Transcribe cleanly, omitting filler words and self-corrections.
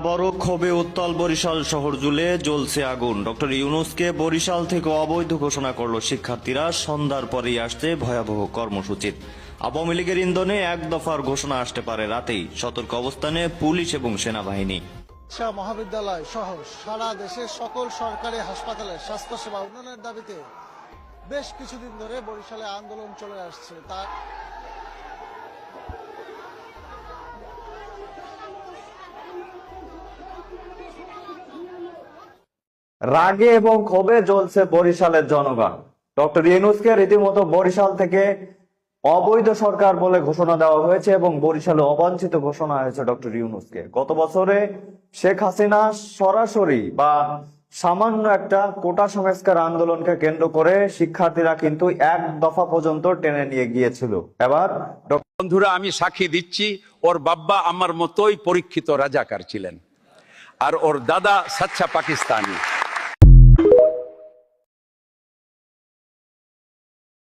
বড় ক্ষোভে উত্তাল বরিশাল শহর জুড়ে জ্বলছে আগুন। ডক্টর ইউনূসকে বরিশাল থেকে অবৈধ ঘোষণা করল শিক্ষার্থীরা। সন্ধ্যার পরেই আসছে ভয়াবহ কর্মসূচি। আওয়ামী লীগের ইন্ধনে এক দফার ঘোষণা আসতে পারে রাতেই। সতর্ক অবস্থানে পুলিশ এবং সেনাবাহিনী। মহাবিদ্যালয় সহ সারা দেশের সকল সরকারি হাসপাতালে স্বাস্থ্যসেবা উন্নয়নের দাবিতে বেশ কিছুদিন ধরে বরিশালে আন্দোলন চলে আসছে। রাগে এবং ক্ষোভে জ্বলছে বরিশালের জনগণ। ডক্টর ইউনূসকে রীতিমতো বরিশাল থেকে অবৈধ সরকার বলে ঘোষণা দেওয়া হয়েছে এবং বরিশালে অবাঞ্ছিত ঘোষণা হয়েছে ডক্টর ইউনূসকে। গত বছরে শেখ হাসিনা সরাসরি বা সামান্য একটা কোটা সংস্কার আন্দোলনকে কেন্দ্র করে শিক্ষার্থীরা কিন্তু এক দফা পর্যন্ত টেনে নিয়ে গিয়েছিল। এবার বন্ধুরা, আমি সাক্ষী দিচ্ছি, ওর বাব্বা আমার মতোই পরীক্ষিত রাজাকার ছিলেন আর ওর দাদা সাচ্চা পাকিস্তানি।